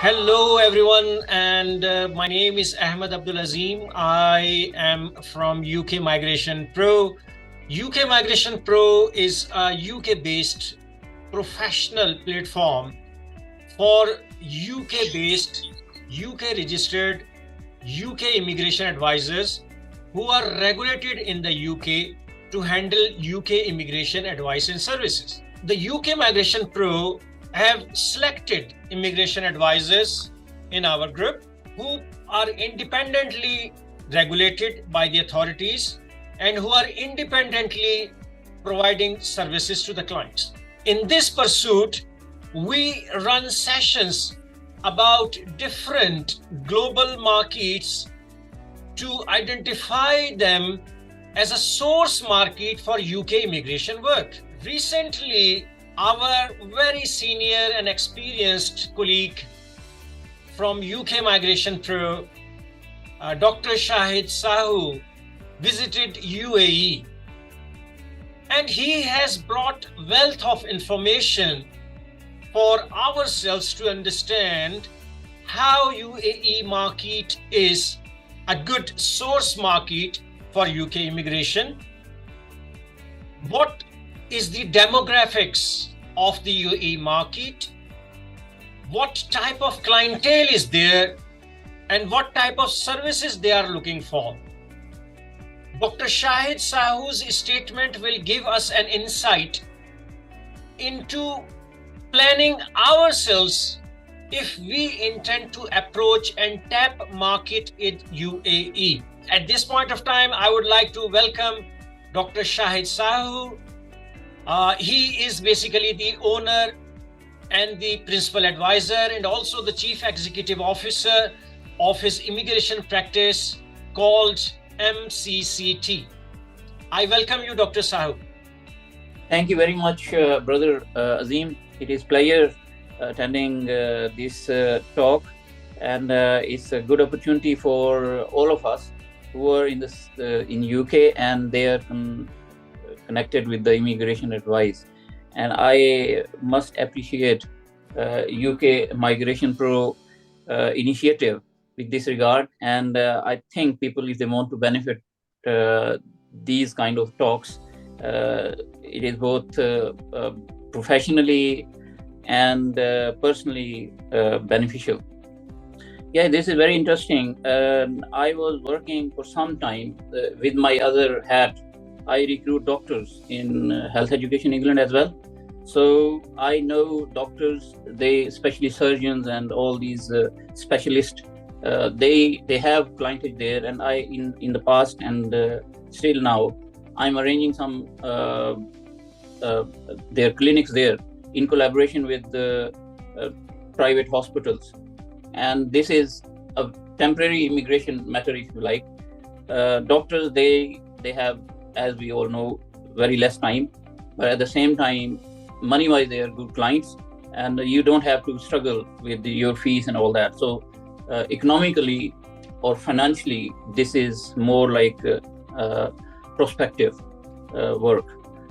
Hello, everyone, and my name is Ahmed Abdul Azim. I am from UK Migration Pro. UK Migration Pro is a UK based professional platform for UK based, UK registered, UK immigration advisors who are regulated in the UK to handle UK immigration advice and services. The UK Migration Pro have selected immigration advisors in our group who are independently regulated by the authorities and who are independently providing services to the clients. In this pursuit, we run sessions about different global markets to identify them as a source market for UK immigration work. Recently, our very senior and experienced colleague from UK Migration Pro, Dr. Shahid Sahu, visited UAE. And he has brought wealth of information for ourselves to understand how UAE market is a good source market for UK immigration. What is the demographics of the UAE market? What type of clientele is there? And what type of services they are looking for? Dr. Shahid Sahu's statement will give us an insight into planning ourselves if we intend to approach and tap market in UAE. At this point of time, I would like to welcome Dr. Shahid Sahu. He is basically the owner and the principal advisor and also the chief executive officer of his immigration practice called MCCT. I welcome you, Dr. Sahu. Thank you very much, Brother Azim. It is a pleasure attending this talk, and it's a good opportunity for all of us who are in UK and they are connected with the immigration advice. And I must appreciate UK Migration Pro initiative with this regard. And I think people, if they want to benefit these kind of talks, it is both professionally and personally beneficial. Yeah, this is very interesting. I was working for some time with my other hat. I recruit doctors in health education England as well. So I know doctors, especially surgeons and all these specialists, they have clientele there. And I, in the past and still now, I'm arranging some their clinics there in collaboration with the private hospitals. And this is a temporary immigration matter, if you like. Doctors, they have, as we all know, very less time, but at the same time, money-wise, they are good clients, and you don't have to struggle with your fees and all that. So economically or financially, this is more like prospective work.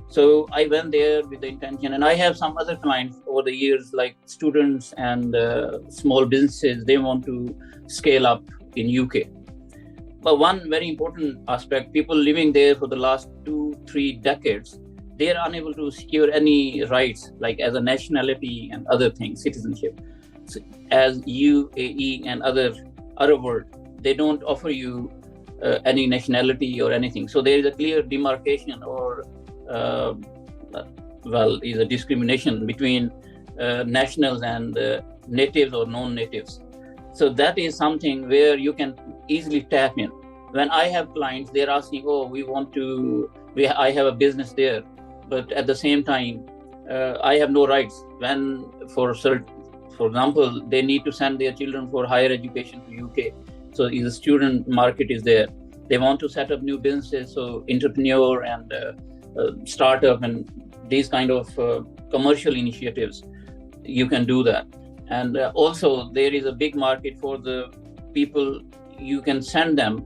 So I went there with the intention, and I have some other clients over the years, like students and small businesses. They want to scale up in UK. But one very important aspect, people living there for the last 2-3 decades, they are unable to secure any rights, like as a nationality and other things, citizenship. So as UAE and other Arab world, they don't offer you any nationality or anything. So there is a clear demarcation or is a discrimination between nationals and natives or non-natives. So that is something where you can easily tap in. When I have clients, they're asking, oh, I have a business there, but at the same time, I have no rights. When, for example, they need to send their children for higher education to UK. So the student market is there. They want to set up new businesses, so entrepreneur and startup and these kind of commercial initiatives, you can do that. And also there is a big market for the people. You can send them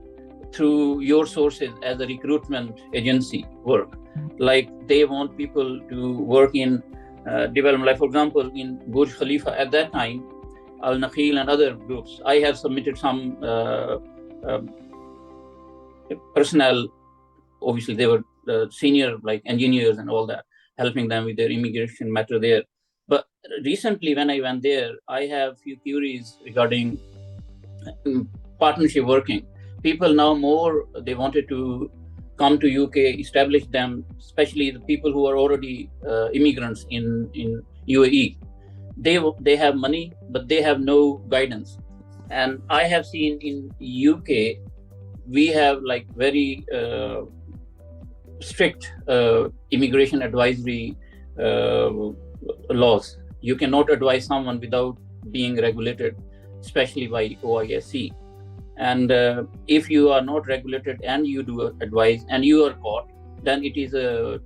through your sources as a recruitment agency work. Like they want people to work in development. Like for example, in Burj Khalifa at that time, Al Nakhil and other groups. I have submitted some personnel. Obviously, they were senior like engineers and all that, helping them with their immigration matter there. But recently, when I went there, I have few queries regarding partnership working. People now more, they wanted to come to UK, establish them, especially the people who are already immigrants in UAE. They have money, but they have no guidance. And I have seen in UK, we have like very strict immigration advisory laws. You cannot advise someone without being regulated, especially by OISC. And if you are not regulated and you do advise and you are caught, then it is a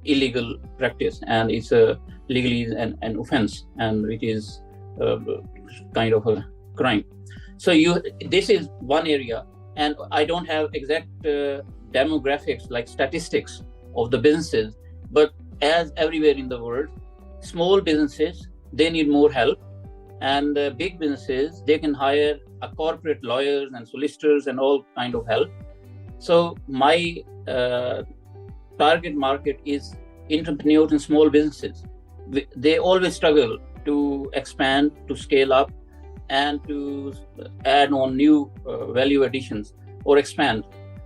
illegal practice and it's a legally an offense, and it is kind of a crime. So this is one area, and I don't have exact demographics like statistics of the businesses, but as everywhere in the world, small businesses, they need more help, and big businesses, they can hire a corporate lawyers and solicitors and all kind of help. So my target market is entrepreneurs and small businesses. They always struggle to expand, to scale up, and to add on new value additions or expand.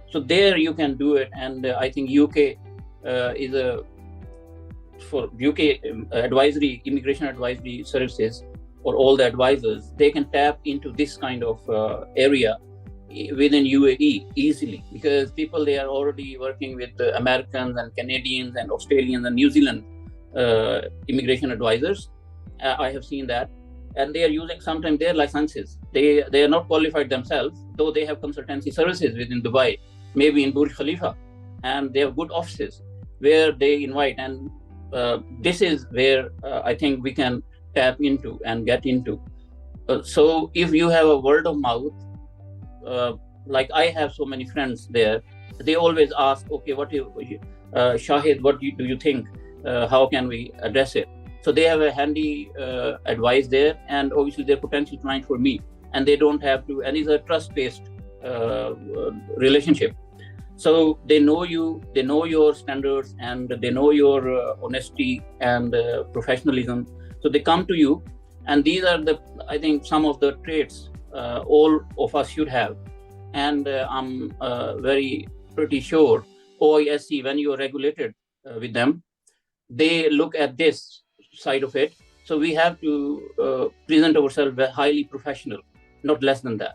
So there you can do it, and I think UK is for UK advisory, immigration advisory services, or all the advisors, they can tap into this kind of area within UAE easily, because people, they are already working with Americans and Canadians and Australians and New Zealand immigration advisors. I have seen that, and they are using sometimes their licenses. They are not qualified themselves, though they have consultancy services within Dubai, maybe in Burj Khalifa, and they have good offices where they invite. And this is where I think we can tap into and get into. So if you have a word of mouth, like I have so many friends there, they always ask, okay, Shahid, what do you think? How can we address it? So they have a handy advice there, and obviously they're potential client for me, and they don't have to, and it's a trust-based relationship. So they know you, they know your standards, and they know your honesty and professionalism. So they come to you, and these are I think some of the traits all of us should have. And I'm very pretty sure OISC, when you are regulated with them, they look at this side of it. So we have to present ourselves highly professional, not less than that.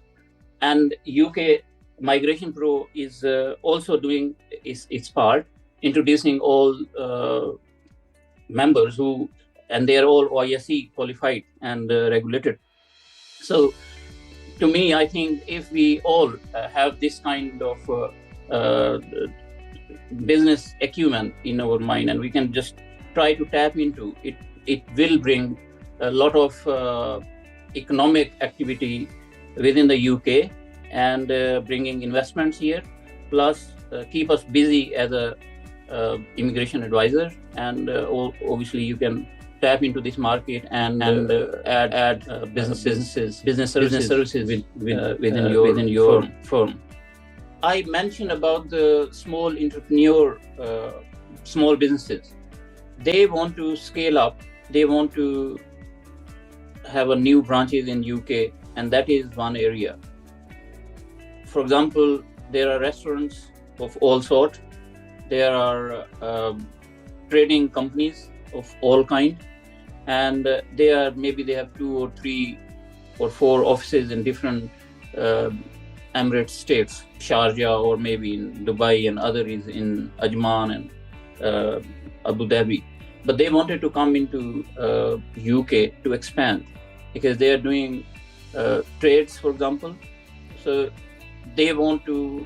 And UK Migration Pro is also doing its part, introducing all members and they are all OISC qualified and regulated. So to me, I think if we all have this kind of business acumen in our mind, and we can just try to tap into it, it will bring a lot of economic activity within the UK, and bringing investments here, plus keep us busy as a immigration advisor. And obviously you can tap into this market and add business services within your firm. I mentioned about the small entrepreneur, small businesses. They want to scale up. They want to have a new branches in UK, and that is one area. For example, there are restaurants of all sorts. There are trading companies of all kind, and they have 2 or 3 or 4 offices in different Emirate states, Sharjah, or maybe in Dubai, and other is in Ajman and Abu Dhabi. But they wanted to come into UK to expand, because they are doing trades, for example. So they want to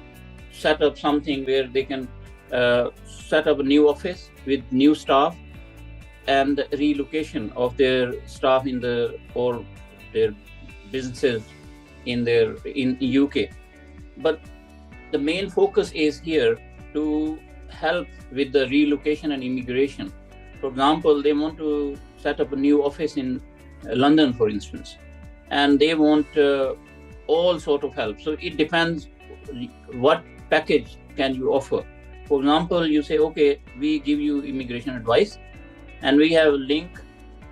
set up something where they can set up a new office with new staff, and relocation of their staff or their businesses in UK. But the main focus is here to help with the relocation and immigration. For example, they want to set up a new office in London, for instance, and they want all sort of help. So it depends what package can you offer. For example, you say, okay, we give you immigration advice, and we have a link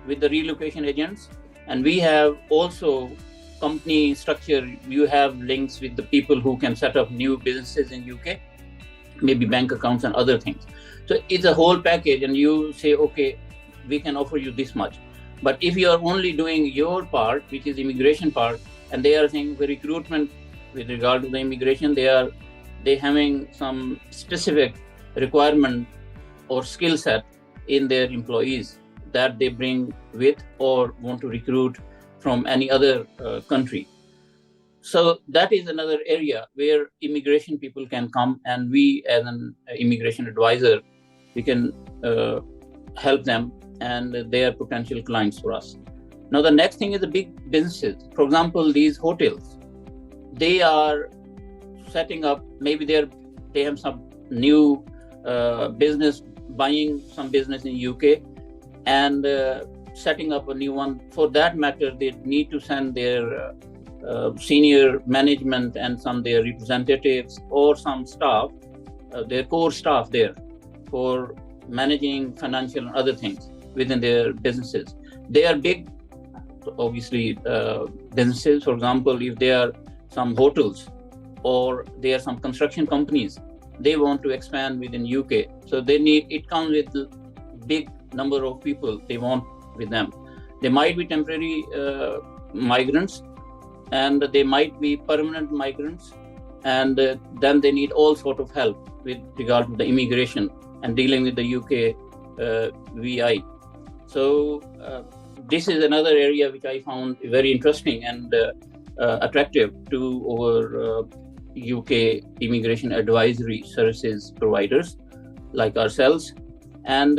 with the relocation agents, and we have also company structure. You have links with the people who can set up new businesses in UK, maybe bank accounts and other things. So it's a whole package, and you say, okay, we can offer you this much. But if you are only doing your part, which is immigration part, and they are saying the recruitment with regard to the immigration, they having some specific requirement or skill set in their employees that they bring with or want to recruit from any other country. So that is another area where immigration people can come, and we as an immigration advisor, we can help them, and they are potential clients for us. Now the next thing is the big businesses. For example, these hotels, they are setting up, maybe they have some new business, buying some business in UK and setting up a new one. For that matter, they need to send their senior management and some their representatives or some staff, their core staff there, for managing financial and other things within their businesses. They are big, obviously, businesses. For example, if there are some hotels or there are some construction companies, they want to expand within UK. So they need, it comes with a big number of people they want with them. They might be temporary migrants, and they might be permanent migrants, and then they need all sort of help with regard to the immigration and dealing with the UK VI. So this is another area which I found very interesting and attractive to our UK immigration advisory services providers like ourselves. And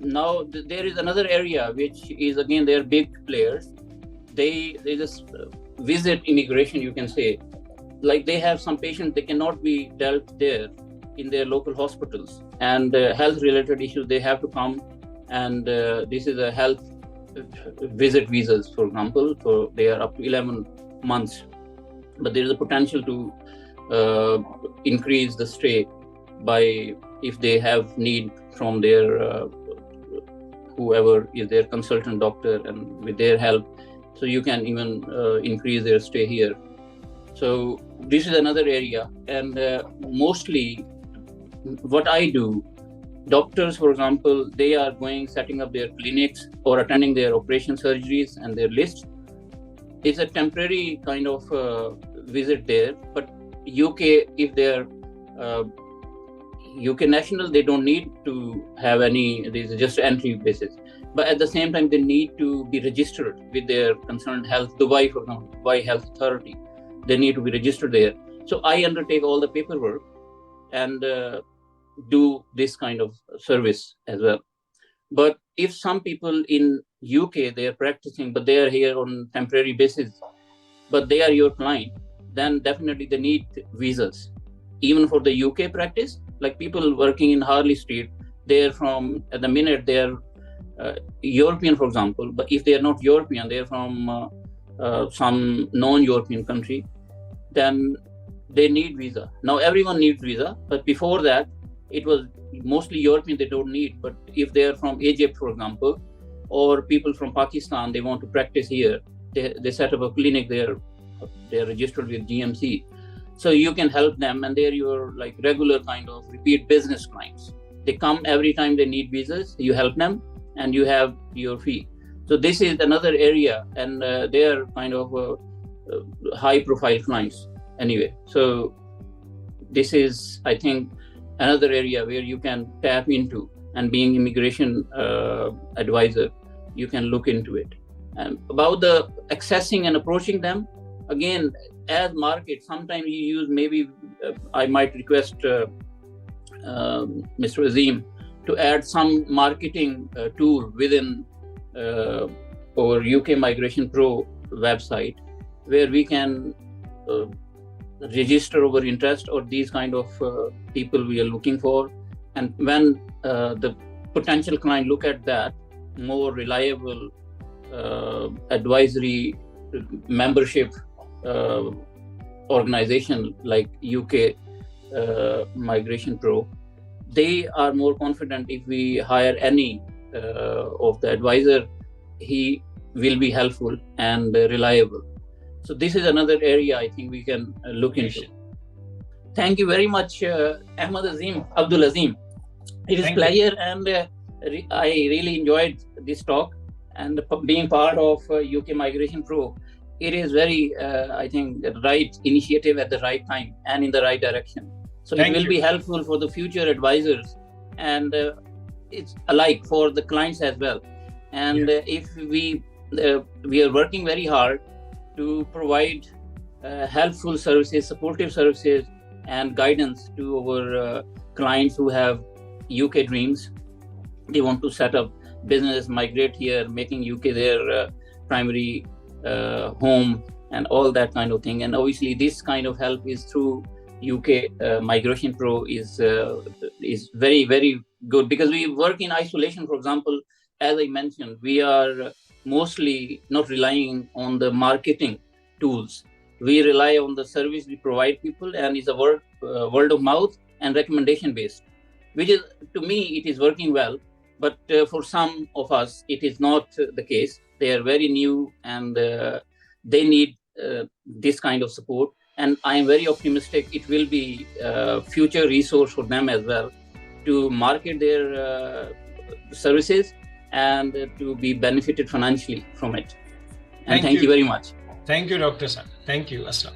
now there is another area which is, again, they are big players. They just visit immigration, you can say. Like they have some patients, they cannot be dealt there in their local hospitals, and health related issues, they have to come, and this is a health visit visas, for example, so they are up to 11 months. But there is a potential to increase the stay by, if they have need from their whoever is their consultant doctor, and with their help, so you can even increase their stay here. So this is another area. And mostly what I do, doctors, for example, they are going, setting up their clinics or attending their operation surgeries and their lists. It's a temporary kind of visit there. But UK, if they're UK national, they don't need to have any, this is just entry basis. But at the same time, they need to be registered with their concerned health, Dubai, for example, Dubai Health Authority. They need to be registered there. So I undertake all the paperwork and do this kind of service as well. But if some people in UK, they are practicing, but they are here on temporary basis, but they are your client, then definitely they need visas. Even for the UK practice, like people working in Harley Street, they're from, at the minute, they're European, for example, but if they are not European, they're from some non-European country, then they need visa. Now everyone needs visa, but before that, it was mostly European, they don't need. But if they're from Egypt, for example, or people from Pakistan, they want to practice here, they set up a clinic there, they're registered with GMC. So you can help them, and they're your like regular kind of repeat business clients. They come every time they need visas, you help them, and you have your fee. So this is another area, and they are kind of high profile clients anyway. So this is, I think, another area where you can tap into, and being immigration advisor, you can look into it. And about the accessing and approaching them, again, as market, sometimes you use, maybe I might request Mr. Azim to add some marketing tool within our UK Migration Pro website, where we can register our interest or these kind of people we are looking for. And when the potential client look at that, more reliable advisory membership organization like UK Migration Pro, they are more confident if we hire any of the advisor, he will be helpful and reliable. So this is another area I think we can look into. Thank you very much, Ahmad Abdul Azim. It is a pleasure, and I really enjoyed this talk. And being part of UK Migration Pro, it is very, I think, the right initiative at the right time and in the right direction. So it will be helpful for the future advisors, and it's alike for the clients as well. And if we are working very hard to provide helpful services, supportive services, and guidance to our clients who have UK dreams. They want to set up business, migrate here, making UK their primary home, and all that kind of thing. And obviously, this kind of help is through UK Migration Pro is very, very good, because we work in isolation. For example, as I mentioned, we are mostly not relying on the marketing tools. We rely on the service we provide people, and it's a word of mouth and recommendation based, which is, to me, it is working well. But for some of us, it is not the case. They are very new, and they need this kind of support. And I am very optimistic it will be a future resource for them as well to market their services and to be benefited financially from it. And thank you very much. Thank you, Dr. Sir. Thank you. Aslam.